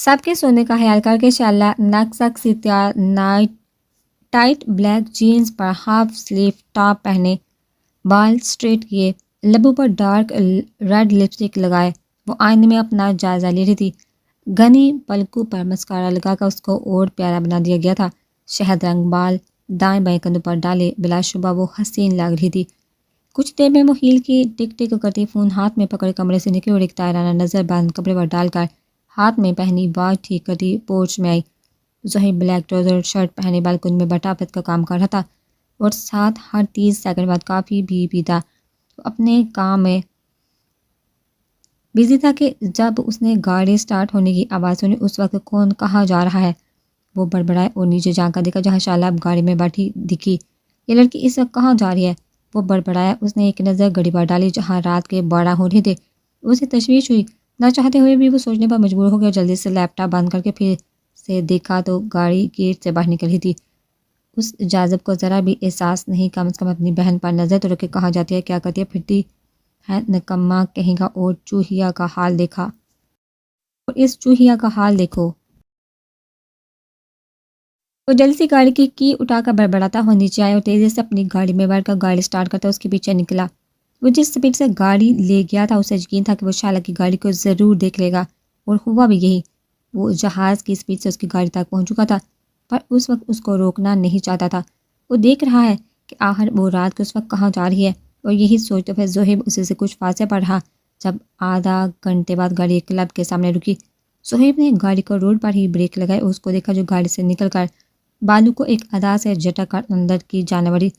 سب کے سونے کا خیال کر کے شعلہ نقصق سی تیار نائٹ ٹائٹ بلیک جینز پر ہاف سلیو ٹاپ پہنے، بال اسٹریٹ کیے، لبوں پر ڈارک ریڈ لپسٹک لگائے وہ آئینے میں اپنا جائزہ لے رہی تھی۔ گھنی پلکوں پر مسکارا لگا کر اس کو اور پیارا بنا دیا گیا تھا۔ شہد رنگ بال دائیں بائیں کندھوں پر ڈالے بلا شبہ وہ حسین لگ رہی تھی۔ کچھ دیر میں وہ ہیل کی ٹک ٹک کرتی فون ہاتھ میں پکڑ کمرے سے نکلی اور ایک تائرانہ نظر بند کپڑے پر ڈال کر ہاتھ میں پہنی واچ ٹھیک کرتی پورچ میں آئی۔ زہیب بلیک ٹراؤزر شرٹ پہنے بالکن میں بٹافت کا کام کر رہا تھا اور ساتھ ہر 30 سیکنڈ بعد کافی بھی پیتا۔ وہ اپنے کام میں بزی تھا کہ جب اس نے گاڑی سٹارٹ ہونے کی آواز سنی۔ اس وقت کون کہاں جا رہا ہے؟ وہ بڑبڑائے اور نیچے جھانکا دیکھا جہاں شعلہ اب گاڑی میں بیٹھی دکھی۔ یہ لڑکی اس وقت کہاں جا رہی ہے؟ وہ بڑبڑایا۔ اس نے ایک نظر گھڑی پر ڈالی جہاں رات کے 12 ہو رہے تھے۔ اسے تشویش ہوئی، نہ چاہتے ہوئے بھی وہ سوچنے پر مجبور ہو گیا۔ جلدی سے لیپ ٹاپ بند کر کے پھر سے دیکھا تو گاڑی گیٹ سے باہر نکل رہی تھی۔ اس جاذب کو ذرا بھی احساس نہیں، کم از کم اپنی بہن پر نظر تو رکھے، کہاں جاتی ہے، کیا کرتی ہے، پھرتی ہے نکما کہیں گا، اور چوہیا کا حال دیکھا، اور اس چوہیا کا حال دیکھو۔ وہ جلدی سے گاڑی کی اٹھا کر بڑبڑاتا ہوا نیچے آیا اور تیزی سے اپنی گاڑی میں بیٹھ کر گاڑی سٹارٹ کرتا اس کے پیچھے نکلا۔ وہ جس سپیڈ سے گاڑی لے گیا تھا اسے یقین تھا کہ وہ شعلہ کی گاڑی کو ضرور دیکھ لے گا، اور ہوا بھی یہی۔ وہ جہاز کی سپیڈ سے اس کی گاڑی تک پہنچ چکا تھا، پر اس وقت اس کو روکنا نہیں چاہتا تھا۔ وہ دیکھ رہا ہے کہ آخر وہ رات کو اس وقت کہاں جا رہی ہے، اور یہی سوچتے ہوئے زہیب اسے سے کچھ فاصلے پر رہا۔ جب آدھا گھنٹے بعد گاڑی ایک کلب کے سامنے رکی، زہیب نے گاڑی کو روڈ پر ہی بریک لگائے اور اس کو دیکھا جو گاڑی سے نکل کر بالو کو ایک ادا سے جھٹک کر اندر کی جانے والی۔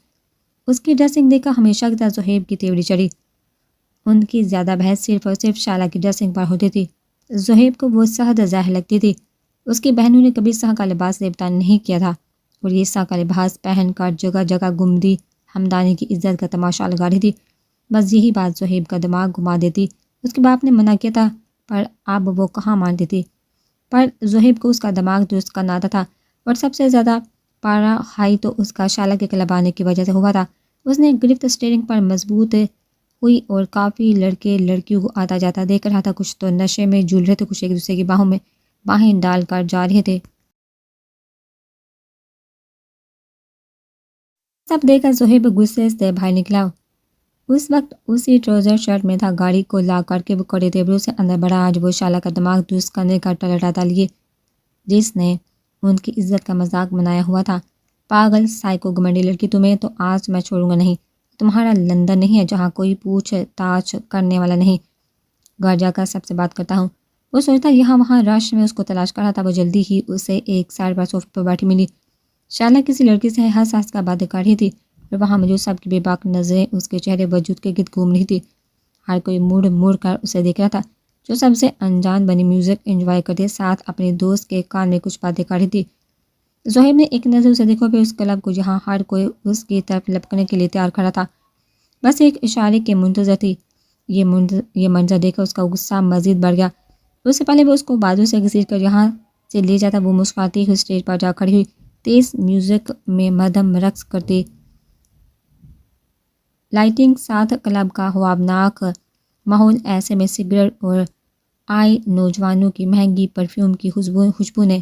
اس کی ڈریسنگ دیکھ کر ہمیشہ کی طرح زہیب کی تیوری چڑھی۔ ان کی زیادہ بحث صرف اور صرف شعلہ کی ڈریسنگ پر ہوتی تھی۔ زہیب کو وہ سخت ظاہر لگتی تھی۔ اس کی بہنوں نے کبھی ساہ کا لباس لبتا نہیں کیا تھا، اور یہ ساہ کا لباس پہن کر جگہ جگہ گمدی ہمدانی کی عزت کا تماشا لگا رہی تھی۔ بس یہی بات زہیب کا دماغ گھما دیتی۔ اس کے باپ نے منع کیا تھا، پر اب وہ کہاں مانتی تھی۔ پر زہیب کو اس کا دماغ درست کرنا آتا تھا، اور سب سے زیادہ پارا ہائی تو اس کا شعلہ کے کلب آنے کی وجہ سے ہوا تھا۔ اس نے گرفت اسٹیئرنگ پر مضبوط ہوئی اور کافی لڑکے لڑکیوں کو آتا جاتا دیکھ رہا تھا۔ کچھ تو نشے میں جھول رہے تھے، کچھ ایک دوسرے کی باہوں میں باہیں ڈال کر جا رہے تھے۔ سب دیکھ کر زہیب غصے سے باہر نکلا۔ اس وقت اسی ٹراؤزر شرٹ میں تھا۔ گاڑی کو لا کر کے وہ کڑے تیوروں سے اندر بڑھا۔ آج وہ شعلہ کا دماغ درست کرنے کا ٹلٹاتا لیے جس نے ان کی عزت کا مذاق بنایا ہوا تھا۔ پاگل سائیکو گھمنڈی لڑکی، تمہیں تو آج میں چھوڑوں گا نہیں۔ تمہارا لندن نہیں ہے جہاں کوئی پوچھ تاچھ کرنے والا نہیں۔ گھر جا کر سب سے بات کرتا ہوں۔ وہ سوچتا یہاں وہاں رش میں اس کو تلاش کر رہا تھا۔ وہ جلدی ہی اسے ایک سائڈ پر صوفے پر بیٹھی ملی۔ شعلہ کسی لڑکی سے ہنس ہنس کر باتیں کر رہی تھی، اور وہاں موجود سب کی بے باک نظریں اس کے چہرے وجود کے گرد گھوم رہی تھی۔ ہر کوئی مڑ مڑ کر اسے دیکھ رہا تھا، جو سب سے انجان بنی میوزک انجوائے کرتے ساتھ اپنے دوست کے کان میں کچھ باتیں کر رہی تھی۔ زہیب نے ایک نظر اسے دیکھا، پھر اس کلب کو جہاں ہر کوئی اس کی طرف لپکنے کے لیے تیار کھڑا تھا، بس ایک اشارے کے منتظر تھی۔ یہ منظر دیکھ کر اس کا غصہ مزید بڑھ گیا۔ اس سے پہلے وہ اس کو بازو سے گھسیٹ کر یہاں سے لے جاتا، وہ مسکراتی ہوئی اسٹیج پر جا کھڑی ہوئی، تیز میوزک میں مدھم رقص کرتی لائٹنگ ساتھ کلب کا خوابناک ماحول، ایسے میں سگریٹ اور آئی نوجوانوں کی مہنگی پرفیوم کی خوشبو نے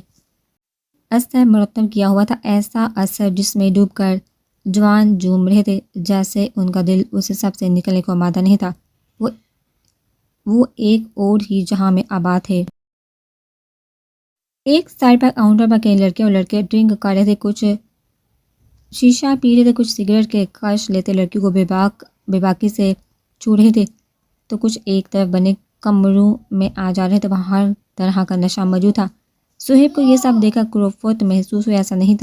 اثر مرتب کیا ہوا تھا، ایسا اثر جس میں ڈوب کر جوان جھوم رہے تھے جیسے ان کا دل اس سب سے نکلنے کو آمادہ نہیں تھا۔ وہ ایک اور ہی جہاں میں آباد تھے۔ ایک سائڈ پر کاؤنٹر پر کئی لڑکے اور لڑکے ڈرنک کر رہے تھے، کچھ شیشہ پی رہے تھے، کچھ سگریٹ کے کش لیتے لڑکیوں کو بے باکی سے چھو رہے تھے، تو کچھ ایک طرف بنے کمروں میں آ جا رہے تھے۔ وہاں ہر طرح کا نشہ موجود تھا۔ زہیب کو یہ سب دیکھ کر کروفت محسوس ہوئی۔ ایسا نہیں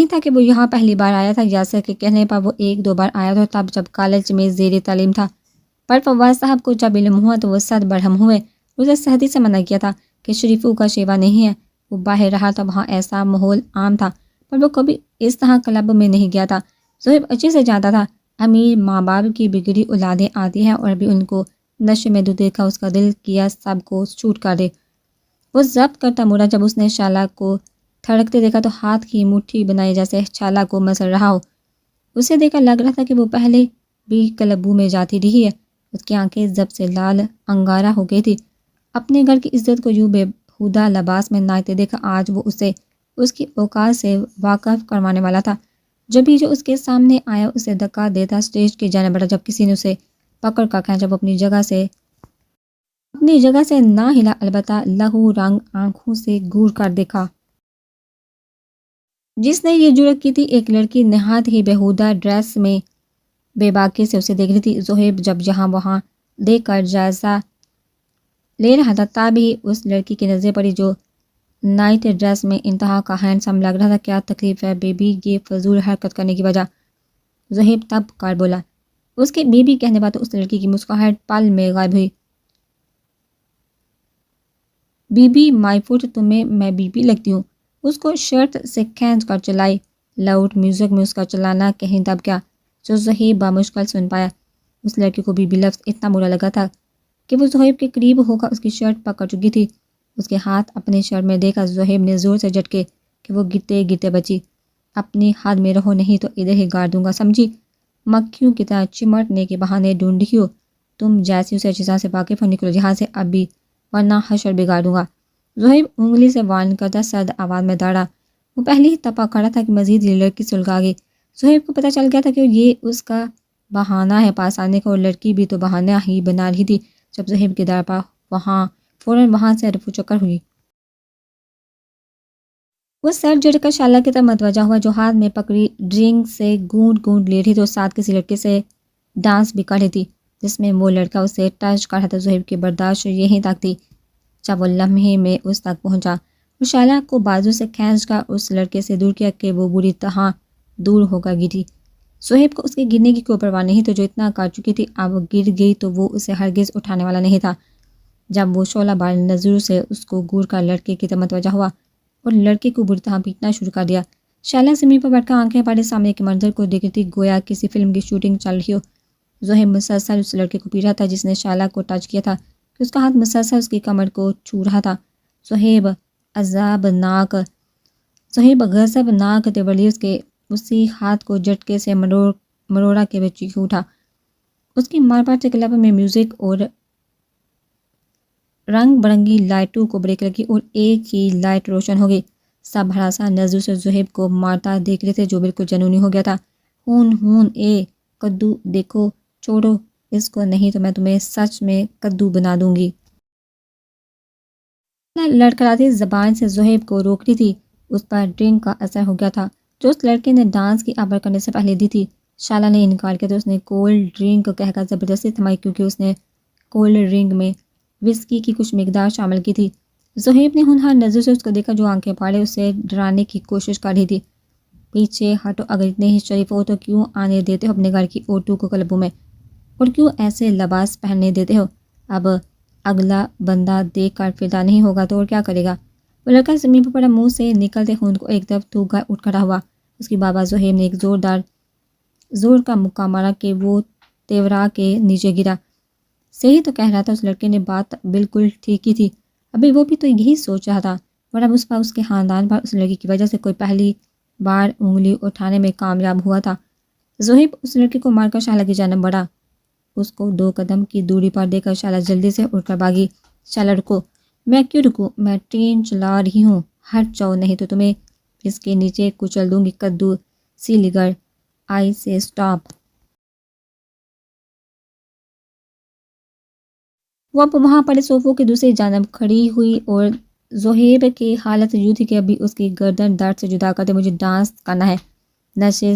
تھا کہ وہ یہاں پہلی بار آیا تھا، یاسر کے کہنے پر وہ ایک دو بار آیا تھا، تب جب کالج میں زیر تعلیم تھا۔ پر فواز صاحب کو جب علم ہوا تو وہ صد برہم ہوئے۔ اسے سختی سے منع کیا تھا کہ شریفوں کا شیوا نہیں ہے۔ وہ باہر رہا تھا، وہاں ایسا ماحول عام تھا، پر وہ کبھی اس طرح کلب میں نہیں گیا تھا۔ زہیب اچھے سے جانتا تھا امیر ماں باپ کی بگڑی اولادیں آتی ہیں اور ابھی ان کو نشے میں دیکھا اس کا دل کیا سب کو چھوٹ کر دے۔ وہ ضبط کرتا مڑا، جب اس نے شعلہ کو تھڑکتے دیکھا تو ہاتھ کی مٹھی بنائی جیسے شعلہ کو مسل رہا ہو۔ اسے دیکھ کر لگ رہا تھا کہ وہ پہلے بھی کلبوں میں جاتی رہی ہے۔ اس کی آنکھیں ضبط سے لال انگارہ ہو گئی تھی۔ اپنے گھر کی عزت کو یوں بےہودہ لباس میں ناچتے دیکھا آج وہ اسے اس کی اوقات سے واقف کروانے والا تھا۔ جب بھی جو اس کے سامنے آیا اسے دھکا دیتا اسٹیج کی جانب بڑھا۔ جب کسی نے اسے پکڑ کر کھینچا وہ اپنی جگہ سے نہ ہلا، البتہ لہو رنگ آنکھوں سے گور کر دیکھا۔ جس نے یہ جرأت کی تھی؟ ایک لڑکی نہایت ہی بےہودہ ڈریس میں بے باکی سے اسے دیکھ رہی تھی۔ زہیب جب جہاں وہاں دیکھ کر جائزہ لے رہا تھا تبھی اس لڑکی کی نظر پڑی جو نائٹ ڈریس میں انتہا کا ہینڈسم لگ رہا تھا۔ کیا تکلیف ہے بیبی یہ فضول حرکت کرنے کی وجہ؟ زہیب تب کر بولا۔ اس کے بیبی کہنے پر تو اس لڑکی کی مسکراہٹ پل میں غائب ہوئی۔ بی بی مائی فٹ، تمہیں میں بی بی لگتی ہوں؟ اس کو شرط سے کھینچ کر چلائی۔ لاؤڈ میوزک میں اس کا چلانا کہیں دب گیا جو زہیب بامشکل سن پایا۔ اس لڑکی کو بی بی لفظ اتنا برا لگا تھا کہ وہ زہیب کے قریب ہو کر اس کی شرٹ پکڑ چکی تھی۔ اس کے ہاتھ اپنے شرٹ میں دے کر زہیب نے زور سے جھٹکے کہ وہ گرتے گرتے بچی۔ اپنی حد میں رہو نہیں تو ادھر ہی گاڑ دوں گا، سمجھی؟ مکھیوں کی طرح چمٹنے کے بہانے ڈھونڈ رہی ہو تم؟ جیسی اسے اجزاء سے واقف ہو نکلو یہاں سے ابھی ورنہ حشر بگاڑ دوں گا۔ زہیب انگلی سے وارن کرتا سرد آواز میں دوڑا۔ وہ پہلے ہی تپا کھڑا تھا کہ مزید یہ لڑکی سلگا گئی۔ زہیب کو پتہ چل گیا تھا کہ یہ اس کا بہانہ ہے پاس آنے کا، اور لڑکی بھی تو بہانہ ہی بنا رہی تھی۔ جب زہیب کے در پر فوراً وہاں سے رفو چکر ہوئی۔ وہ سر جھٹک کر شالہ کی طرف متوجہ ہوا جو ہاتھ میں پکڑی ڈرنک سے گونٹ گونٹ لے رہی تھی اور ساتھ کسی لڑکے سے ڈانس بھی کر رہی تھی جس میں وہ لڑکا اسے ٹچ کر رہا تھا۔ زہیب کی برداشت یہیں تک تھی جب وہ لمحے میں اس تک پہنچا اور شالہ کو بازو سے کھینچ کر اس لڑکے سے دور کیا کہ وہ بری طرح دور ہو کر گری۔ زہیب کو اس کے گرنے کی کوئی پرواہ نہیں تو جو اتنا کر چکی تھی اب گر گئی تو وہ اسے ہرگز اٹھانے والا نہیں تھا۔ جب وہ شعلہ بار نظروں سے اس کو گور کر لڑکے کی طرف متوجہ ہوا اور لڑکے کو بری طرح پیٹنا شروع کر دیا۔ شالہ زمین پر بیٹھ کر آنکھیں پھاڑے سامنے کے منظر کو دیکھ رہی تھی گویا کسی فلم کی شوٹنگ چل رہی ہو۔ زہیب مسلسل اس لڑکے کو پیٹ رہا تھا جس نے شالہ کو ٹچ کیا تھا کہ اس کا ہاتھ مسلسل اس کی کمر کو چھو رہا تھا۔ زہیب غضب ناک تیوری اس کے اسی ہاتھ کو جھٹکے سے مروڑا کے وہ چیخ اٹھا۔ اس کی مار پاٹ سے کلب میں میوزک اور رنگ برنگی لائٹوں کو بریک لگی اور ایک ہی لائٹ روشن ہو گئی۔ سب ہراساں نظروں سے زہیب کو مارتا دیکھ رہے تھے جو بالکل جنونی ہو گیا تھا۔ ہون اے کدو دیکھو، چھوڑو اس کو نہیں تو میں تمہیں سچ میں کدو بنا دوں گی۔ لڑکھڑاتی زبان سے زہیب کو روک رہی تھی۔ اس پر ڈرنک کا اثر ہو گیا تھا جو اس لڑکے نے ڈانس کی آفر کرنے سے پہلے دی تھی۔ شالہ نے انکار کیا تو اس نے کولڈ ڈرنک کہہ کر زبردستی تھمائی کیونکہ اس نے کولڈ ڈرنک میں وسکی کی کچھ مقدار شامل کی تھی۔ زہیب نے ہونہار نظر سے اس کو دیکھا جو آنکھیں پھاڑے اسے ڈرانے کی کوشش کر رہی تھی۔ پیچھے ہٹو، اگر اتنے ہی شریف ہو تو کیوں آنے دیتے ہو اپنے گھر کی عورتوں کو کلبوں میں، اور کیوں ایسے لباس پہننے دیتے ہو؟ اب اگلا بندہ دیکھ کر فدا نہیں ہوگا تو اور کیا کرے گا؟ وہ لڑکا زمین پر پڑا، منہ سے نکلتے خون کو ایک طرف تھوک کر اٹھ کھڑا ہوا۔ اس کی بابا زہیب نے ایک زور کا مکہ مارا کہ وہ تیورا کے نیچے گرا۔ صحیح تو کہہ رہا تھا، اس لڑکے نے بات بالکل ٹھیک کی تھی۔ ابھی وہ بھی تو یہی سوچ رہا تھا، اور اب اس پر اس کے خاندان پر اس لڑکی کی وجہ سے کوئی پہلی بار انگلی اٹھانے میں کامیاب ہوا تھا۔ زہیب اس لڑکی کو مار کر شالہ کی جانب بڑھا۔ اس کو 2 قدم کی دوری پر دے کر شالہ جلدی سے اٹھ کر بھاگی۔ شالہ رکو۔ میں کیوں رکوں؟ میں ٹرین چلا رہی ہوں، ہٹ جاؤ نہیں تو تمہیں اس کے نیچے کچل دوں گی کدو سی لگر۔ آئی سے سٹاپ۔ وہ اب وہاں پڑے صوفوں کی دوسری جانب کھڑی ہوئی اور زہیب کی حالت یوں تھی کہ ابھی اس کی گردن درد سے جدا کر دے۔ مجھے ڈانس کرنا ہے۔ نشے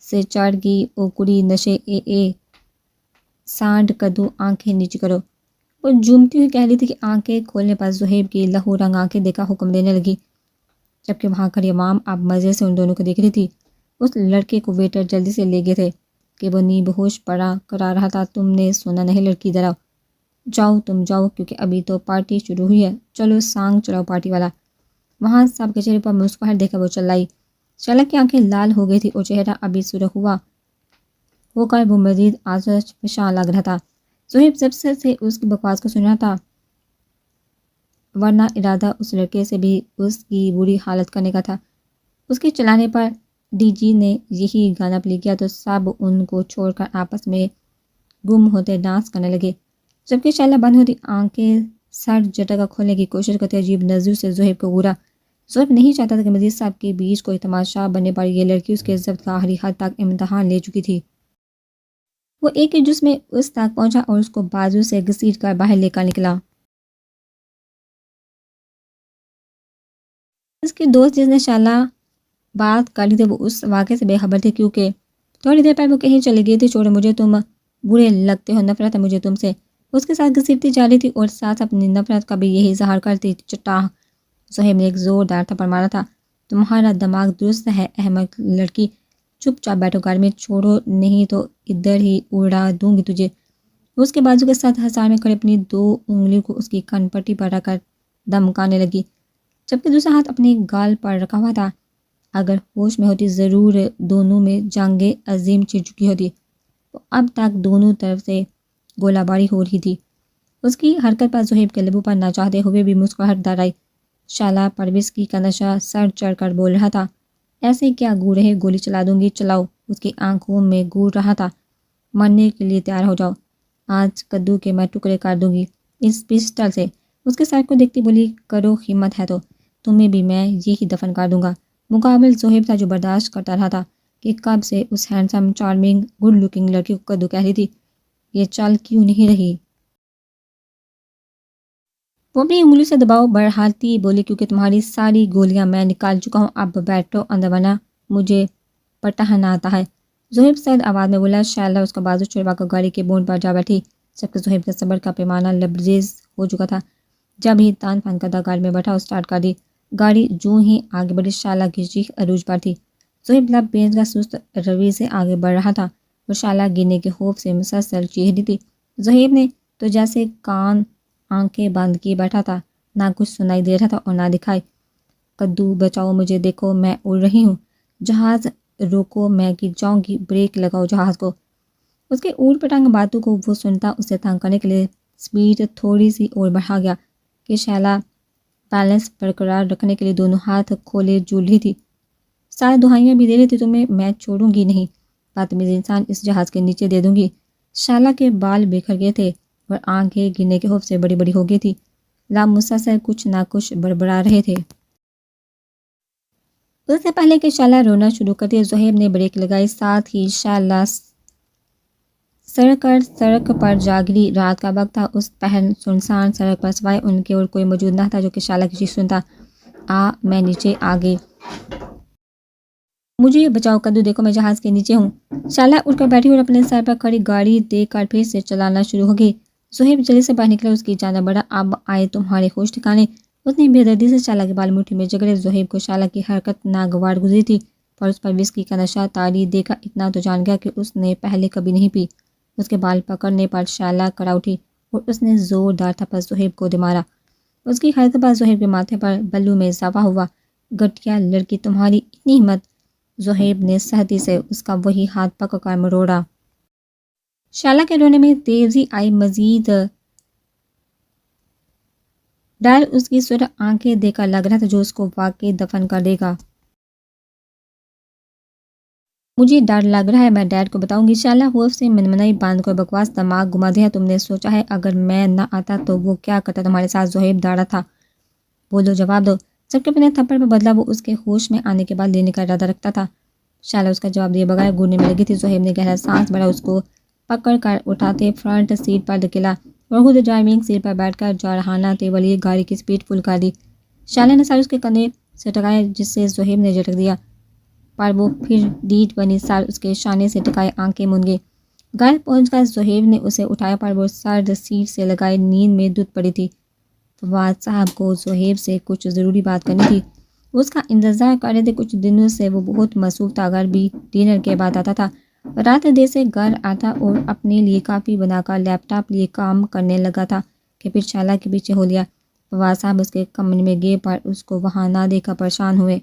سے چڑھ گئی اوکڑی نشے اے سانڈ کدو، آنکھیں نیچی کرو۔ وہ جھومتی ہوئی کہہ رہی تھی کہ آنکھیں کھولنے پر زہیب کی لہو رنگ آنکھیں دیکھا حکم دینے لگی جبکہ وہاں کھڑی عوام اب مزے سے ان دونوں کو دیکھ رہی تھی۔ اس لڑکے کو ویٹر جلدی سے لے گئے تھے کہ وہ نیم بہوش پڑا کرا رہا تھا۔ تم نے سنا نہیں لڑکی ذرا جاؤ، تم جاؤ کیونکہ ابھی تو پارٹی شروع ہوئی ہے۔ چلو سانگ چلاؤ پارٹی والا۔ وہاں سب کے چہرے پر مسکراہٹ دیکھ کر وہ چلائی۔ شالہ کی آنکھیں لال ہو گئی تھی اور چہرہ ابھی سرخ ہو کر وہ مزید آتش فشاں لگ رہا تھا۔ زہیب سب سے اس کی بکواس کو سن رہا تھا، ورنہ ارادہ اس لڑکے سے بھی اس کی بری حالت کرنے کا تھا۔ اس کے چلانے پر ڈی جی نے یہی گانا پلے کیا تو سب ان کو چھوڑ کر آپس میں گم ہوتے ڈانس کرنے لگے۔ جبکہ شالہ بند ہوتی آنکھیں سر جٹکا کھولنے کی کوشش کرتے عجیب نظر سے زہیب کو گورا۔ زہیب نہیں چاہتا تھا کہ مزید صاحب کے بیچ کوئی تماشا بننے پر یہ لڑکی اس کے ضبط کا آخری حد تک امتحان لے چکی تھی۔ وہ ایک ہی جس میں اس تک پہنچا اور اس کو بازو سے گھسیٹ کر باہر لے کر نکلا۔ اس کے دوست جس نے شالہ بات کر لی تھی وہ اس واقعے سے بے خبر تھے، کیونکہ تھوڑی دیر پہلے وہ کہیں چلی گئی تھی۔ چھوڑو مجھے، تم برے لگتے ہو، نفرت ہے مجھے تم سے، اس کے ساتھ گھسیٹتی جا رہی تھی اور ساتھ اپنی نفرت کا بھی یہی اظہار کرتی۔ چٹاہ! زہیب نے ایک زوردار تھپڑ مارا تھا۔ تمہارا دماغ درست ہے احمق لڑکی، چپ چاپ بیٹھو گھر میں، چھوڑو نہیں تو ادھر ہی اڑا دوں گی تجھے۔ اس کے بازو کے ساتھ ہسار میں کھڑے اپنی 2 انگلیوں کو اس کی کن پٹی پر رکھ کر دمکانے لگی، جبکہ دوسرا ہاتھ اپنے گال پر رکھا ہوا تھا۔ اگر ہوش میں ہوتی ضرور دونوں میں جنگ عظیم چھڑ چکی ہوتی۔ وہ اب تک دونوں طرف سے گولہ باری ہو رہی تھی۔ اس کی حرکت پر زہیب کے لبوں پر نہ چاہتے ہوئے بھی مسکراہٹ در آئی۔ شالہ پرویز کا نشہ سر چڑھ کر بول رہا تھا، ایسے کیا گور رہے، گولی چلا دوں گی، چلاؤ۔ اس کی آنکھوں میں گور رہا تھا، مرنے کے لیے تیار ہو جاؤ، آج کدو کے میں ٹکڑے کر دوں گی اس پسٹل سے۔ اس کے سر کو دیکھتی بولی، کرو ہمت ہے تو تمہیں بھی میں یہی دفن کر دوں گا۔ مقابل زہیب تھا جو برداشت کرتا رہا تھا کہ کب سے اس ہینڈسم چارمنگ گڈ لکنگ لڑکی کو کدو کہہ رہی تھی، یہ چل کیوں نہیں رہی؟ وہ اپنی انگلی سے دباؤ بڑھاتی بولی، کیونکہ تمہاری ساری گولیاں میں نکال چکا ہوں، اب بیٹھو اندر ورنہ مجھے پٹہنا آتا ہے۔ زہیب سرد آواز میں بولا۔ شالہ اس کا بازو چھڑوا کر گاڑی کے بون پر جا بیٹھی، جبکہ زہیب کا صبر کا پیمانہ لبریز ہو چکا تھا۔ جب ہی تان پھن کرتا گاڑی میں بیٹھا اور سٹارٹ کر دی۔ گاڑی جو ہی آگے بڑھی، شالہ کی چیخ عروج پر تھی۔ زہیب لب بینچ کا سست روی سے آگے بڑھ رہا تھا اور شالہ گرنے کے خوف سے مسلسل چیخ رہی تھی۔ زہیب نے تو جیسے کان آنکھیں بند کیے بیٹھا تھا، نہ کچھ سنائی دے رہا تھا اور نہ دکھائی۔ کدو بچاؤ مجھے، دیکھو میں اڑ رہی ہوں، جہاز روکو میں گر جاؤں گی، بریک لگاؤ جہاز کو۔ اس کے اوٹ پٹانگ باتوں کو وہ سنتا اسے تنگ کرنے کے لیے سپیڈ تھوڑی سی اور بڑھا گیا کہ شالہ بیلنس برقرار رکھنے کے لیے دونوں ہاتھ کھولے جھول رہی تھی۔ سارے دہائیاں بھی دے رہی تھی، تمہیں میں چھوڑوں گی نہیں، بدتمیز انسان، اس جہاز کے نیچے دے دوں گی۔ شالہ کے بال بکھر گئے تھے اور آنکھیں گرنے کے خوف سے بڑی بڑی ہو گئی تھی۔ لب مسلسل کچھ نہ کچھ بڑبڑا رہے تھے۔ اس سے پہلے کہ شالہ رونا شروع کرتی، زہیب نے بریک لگائی، ساتھ ہی شالہ سڑک پر جا گری۔ رات کا وقت تھا، اس پہن سنسان سڑک پر سوائے ان کے اور کوئی موجود نہ تھا جو کہ شالہ کی چیخ سنتا۔ میں نیچے آ گئی، مجھے بچاؤ کدو، دیکھو میں جہاز کے نیچے ہوں۔ شالہ اٹھ کر بیٹھی اور اپنے سر پر کھڑی گاڑی دیکھ کر پھر سے چلانا شروع ہو گئی۔ زہیب جلدی سے باہر نکلا، اس کی جانب بڑھا، اب آئے تمہارے ہوش ٹھکانے۔ اس نے بے دردی سے شالہ کے بال مٹھی میں جکڑے۔ زہیب کو شالہ کی حرکت ناگوار گزری تھی، پر اس پر وسکی کا نشہ طاری دے کر اتنا تو جان گیا کہ اس نے پہلے کبھی نہیں پی۔ اس کے بال پکڑنے پر شالہ کڑا اٹھی اور اس نے زوردار تھپڑ زہیب کو دے مارا۔ اس کی حرکت پر زہیب کے ماتھے پر بلو میں اضافہ ہوا۔ گھٹیا لڑکی، تمہاری اتنی ہمت! زہیب نے سختی سے اس کا وہی ہاتھ پکڑ کر مروڑا۔ شالہ کے رونے میں تیزی آئی، مزید ڈر اس کی سرخ آنکھیں دیکھ کر لگ رہا تھا جو اس کو واقعی دفن کر دے گا۔ مجھے ڈر لگ رہا ہے، میں ڈیڈ کو بتاؤں گی۔ شالہ خوف سے منمنائی، بند کو بکواس، دماغ گھما دیا، تم نے سوچا ہے اگر میں نہ آتا تو وہ کیا کرتا تمہارے ساتھ؟ زہیب داڑا تھا، بولو، جواب دو۔ جبکہ اپنے تھپڑ پر بدلہ وہ اس کے ہوش میں آنے کے بعد لینے کا ارادہ رکھتا تھا۔ شالہ اس کا جواب دیے بغیر گھورنے میں لگی تھی۔ زہیب نے گہرا سانس بھرا، اس کو پکڑ کر اٹھاتے فرنٹ سیٹ پر دھکیلا اور خود ڈرائیونگ سیٹ پر بیٹھ کر جارحانہ تیوریے گاڑی کی سپیڈ فل کر دی۔ شالہ نے سر اس کے کندھے سے ٹکایا، جس سے زہیب نے جھٹک دیا، پر وہ پھر ڈیٹ بنی سر اس کے شانے سے ٹکائے، آنکھیں موند گئی۔ گھر پہنچ کر زہیب نے اسے اٹھایا، پر وہ سرد سیٹ سے لگائے نیند میں دھت پڑی تھی۔ فواد صاحب کو زہیب سے کچھ ضروری بات کرنی تھی، اس کا انتظار کر رہے تھے۔ کچھ دنوں سے وہ بہت مصروف تھا، گھر بھی ڈنر کے بعد آتا تھا، رات دیر سے گھر آتا اور اپنے لیے کافی بنا کر لیپ ٹاپ لیے کام کرنے لگا تھا کہ پھر شالہ کے پیچھے ہو لیا۔ فواد صاحب اس کے کمرے میں گئے، پر اس کو وہاں نہ دیکھ کر پریشان ہوئے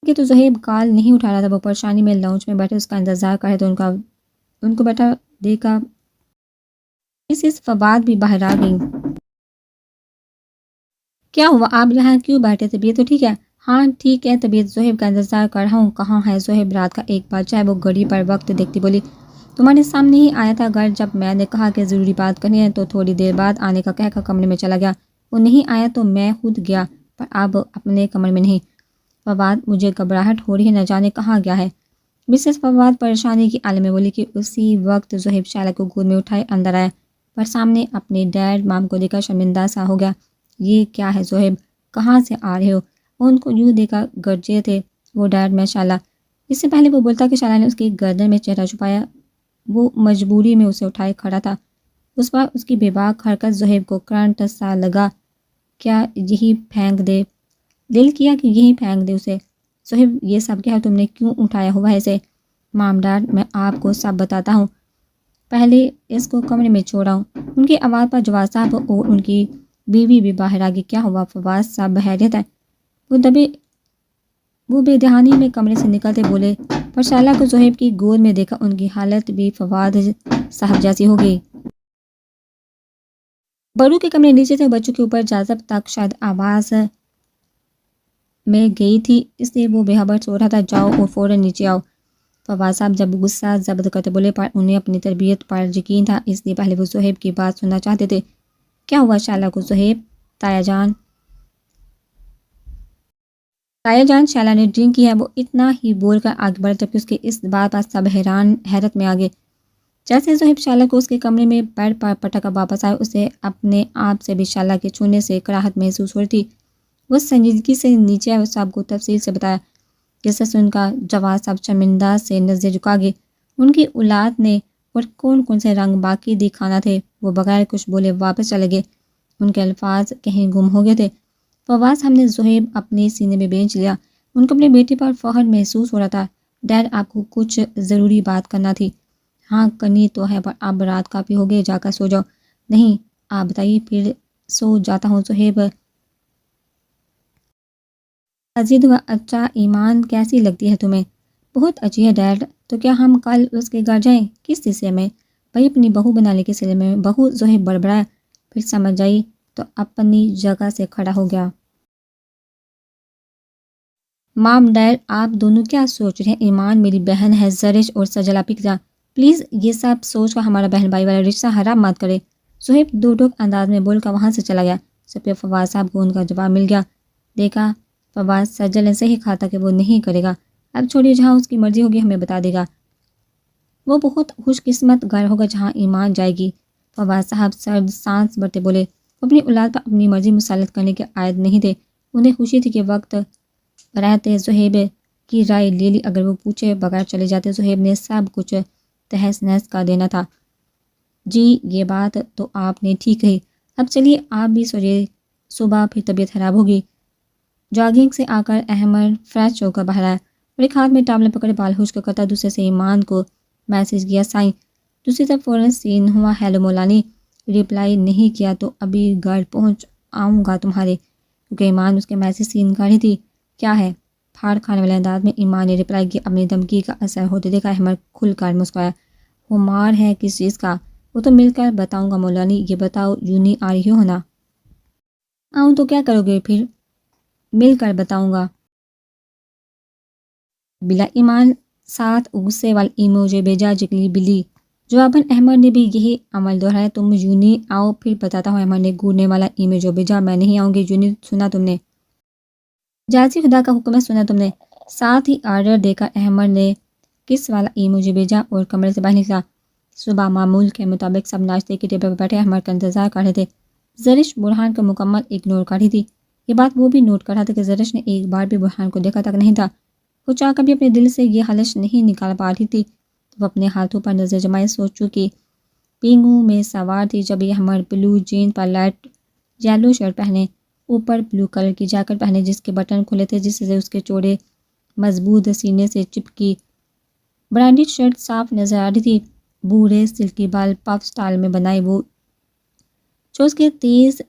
کہ تو زہیب کال نہیں اٹھا رہا تھا۔ وہ پریشانی میں لاؤنج میں بیٹھے اس کا انتظار کر رہے تو ان کو بیٹھا دیکھا مسز فواد بھی باہر آ گئیں۔ کیا ہوا، آپ یہاں کیوں بیٹھے؟ طبیعت تو ٹھیک ہے؟ ہاں ٹھیک ہے طبیعت، زہیب کا انتظار کر رہا ہوں۔ کہاں ہے زہیب؟ رات کا 1 بجا ہے، وہ گھڑی پر وقت دیکھتی بولی۔ تمہارے سامنے ہی آیا تھا گھر، جب میں نے کہا کہ ضروری بات کرنی ہے تو تھوڑی دیر بعد آنے کا کہہ کر کمرے میں چلا گیا۔ وہ نہیں آیا تو میں خود گیا، پر اب اپنے کمرے میں نہیں۔ فواد، مجھے گھبراہٹ ہو رہی ہے، نہ جانے کہاں گیا ہے۔ مسز فواد پریشانی کی عالم میں بولی کہ اسی وقت زہیب شعلہ کو گود میں اٹھائے اندر آیا، پر سامنے اپنے ڈیڈ مام کو دیکھا شرمندہ سا ہو گیا۔ یہ کیا ہے زہیب، کہاں سے آ رہے ہو؟ وہ ان کو یوں دیکھا گرجے تھے وہ ڈیڈ میں شعلہ۔ اس سے پہلے وہ بولتا کہ شعلہ نے اس کی گردن میں چہرہ چھپایا، وہ مجبوری میں اسے اٹھائے کھڑا تھا۔ اس بار اس کی بے باک حرکت زہیب کو کرنٹ سا لگا۔ کیا یہی پھینک دے؟ دل کیا کہ یہی پھینک دے اسے۔ زہیب، یہ سب کیا ہے، تم نے کیوں اٹھایا ہوا ہے اسے؟ مام ڈیڈ، میں آپ کو سب بتاتا ہوں، پہلے اس کو کمرے میں چھوڑا ہوں۔ ان کی آواز پر جواز صاحب اور ان کی بیوی بھی باہر آ گئی۔ کیا ہوا فواد صاحب؟ بحیریت ہے؟ وہ بے دہانی میں کمرے سے نکلتے بولے، پر شعلہ کو زہیب کی گود میں دیکھا ان کی حالت بھی فواد صاحب جیسی ہو گئی۔ بڑوں کے کمرے نیچے تھے، بچوں کے اوپر جازب تک شاید آواز میں گئی تھی، اس لیے وہ بے خبر سو رہا تھا۔ جاؤ اور فوراً نیچے آؤ، فواد صاحب جب غصہ ضبط کرتے بولے، پر انہیں اپنی تربیت پر یقین تھا، اس لیے پہلے وہ زہیب کی بات سننا چاہتے تھے۔ کیا ہوا شعلہ کو زہیب؟ تایا جان شعلہ نے ڈرنک کی ہے، وہ اتنا ہی بول کر آگے بڑھا، جبکہ اس کے اس بات پر سب حیرت میں آگے۔ جیسے زہیب شعلہ کو اس کے کمرے میں بیڈ پر پٹک کر واپس آئے، اسے اپنے آپ سے بھی شعلہ کے چھونے سے کراہت محسوس ہو رہی تھی۔ وہ سنجیدگی سے نیچے آئے اور سب کو تفصیل سے بتایا، جسے سن کر جواز صاحب شرمندہ سے نظریں جھکا گئے۔ ان کی اولاد نے اور کون کون سے رنگ باقی دکھانا تھے، وہ بغیر کچھ بولے واپس چلے گئے۔ ان کے الفاظ کہیں گم ہو گئے تھے۔ فواد صاحب نے زہیب اپنے سینے میں بینچ لیا، ان کو اپنے بیٹے پر فخر محسوس ہو رہا تھا۔ ڈیڈ، آپ کو کچھ ضروری بات کرنا تھی؟ ہاں کرنی تو ہے، پر اب رات کافی ہو گئی، جا کر سو جاؤ۔ نہیں، آپ بتائیے، پھر سو جاتا ہوں۔ زہیب، عزیز و اچھا ایمان کیسی لگتی ہے تمہیں؟ بہت اچھی ہے ڈیڈ۔ تو کیا ہم کل اس کے گھر جائیں؟ کس سلسلے میں؟ بھائی اپنی بہو بنانے کے سلسلے میں۔ بہو؟ زہیب بڑبڑایا، پھر سمجھ آئی تو اپنی جگہ سے کھڑا ہو گیا۔ مام ڈیڈ، آپ دونوں کیا سوچ رہے ہیں؟ ایمان میری بہن ہے، زرش اور سجلہ پکزا، پلیز یہ سب سوچ کر ہمارا بہن بھائی والا رشتہ حرام مت کرے۔ زہیب دو ٹوک انداز میں بول کر وہاں سے چلا گیا۔ سب کے فواد صاحب کو ان کا جواب مل گیا۔ دیکھا فواد، سجل نے صحیح کہا تھا کہ وہ نہیں کرے گا، اب چھوڑیے، جہاں اس کی مرضی ہوگی ہمیں بتا دے گا۔ وہ بہت خوش قسمت گھر ہوگا جہاں ایمان جائے گی۔ فواد صاحب سرد سانس بھرتے بولے، وہ اپنی اولاد پر اپنی مرضی مسلط کرنے کے عائد نہیں تھے۔ انہیں خوشی تھی کہ وقت رہتے زہیب کی رائے لے لی، اگر وہ پوچھے بغیر چلے جاتے زہیب نے سب کچھ تہس نہس کر دینا تھا۔ جی یہ بات تو آپ نے ٹھیک کہی، اب چلیے آپ بھی سوئیے، صبح پھر طبیعت خراب ہوگی۔ جاگنگ سے آ کر احمد فریش ہو کر باہر آیا اور ایک ہاتھ میں ٹاولے پکڑے بال خشک کرتا، دوسرے سے ایمان کو میسج کیا، سائیں۔ دوسری طرف فوراً سین ہوا، ہیلو مولانی، ریپلائی نہیں کیا تو ابھی گھر پہنچ آؤں گا تمہارے، کیونکہ ایمان اس کے میسج سین کر رہی تھی۔ کیا ہے؟ پھاڑ کھانے والے انداز میں ایمان نے ریپلائی کیا۔ اپنی دھمکی کا اثر ہوتے دیکھا احمد کھل کر مسکرایا۔ وہ مار ہے کس چیز کا؟ وہ تو مل کر بتاؤں گا مولانی، یہ بتاؤ یوں نہیں آ رہی ہو نا؟ آؤں تو کیا کرو گے پھر؟ مل کر بتاؤں گا۔ بلا ایمان ساتھ غصے والی ایموجی بھیجا، جگلی بلی۔ جواباً احمد نے بھی یہی عمل دہرایا، تم یوں نہیں آؤ پھر بتاتا ہوں۔ احمد نے گھورنے والا ایموجی بھیجا، میں نہیں آؤں گی یوں نہیں، سنا تم نے؟ جازی خدا کا حکم ہے، سنا تم نے؟ ساتھ ہی آرڈر دے کر احمد نے کس والا ایموجی بھیجا اور کمرے سے باہر نکلا۔ صبح معمول کے مطابق سب ناشتے کے ٹیبل پر بیٹھے احمد کا انتظار کر رہے تھے۔ زرش برہان کو مکمل اگنور کر رہی تھی۔ یہ بات وہ بھی نوٹ کر رہا تھا کہ زرش نے ایک بار بھی برہان کو دیکھا تک نہیں تھا۔ وہ چاہ کر بھی اپنے دل سے یہ خلش نہیں نکال پا رہی تھی۔ وہ اپنے ہاتھوں پر نظر جمائے سوچوں کی پینگوں میں سوار تھی، جب یہ احمد بلو جین پر لائٹ یلو شرٹ پہنے، اوپر بلو کلر کی جیکٹ پہنے جس کے بٹن کھلے تھے، جس سے اس کے چوڑے مضبوط سینے سے چپکی برانڈیڈ شرٹ صاف نظر آ رہی تھی۔ بوڑھے سلکی بال پف سٹائل میں بنائے، وہ جو اس کے تیز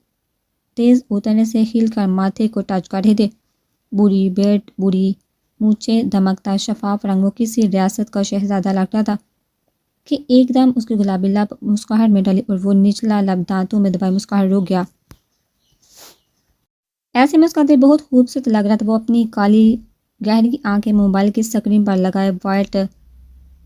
تیز اترنے سے ہل کر ماتھے کو ٹچ کر رہے تھے۔ بوڑھی بیٹ، بوڑھی مونچھیں، دمکتا شفاف رنگ، وہ کسی ریاست کا شہزادہ لگتا تھا کہ ایک دم اس کی گلابی لب مسکراہٹ میں ڈلی اور وہ نچلا لب دانتوں میں دبائے مسکراہٹ رک گیا۔ ایسے مسکراتے بہت خوبصورت لگ رہا تھا۔ وہ اپنی کالی گہری آنکھیں موبائل کی اسکرین پر لگائے وائٹ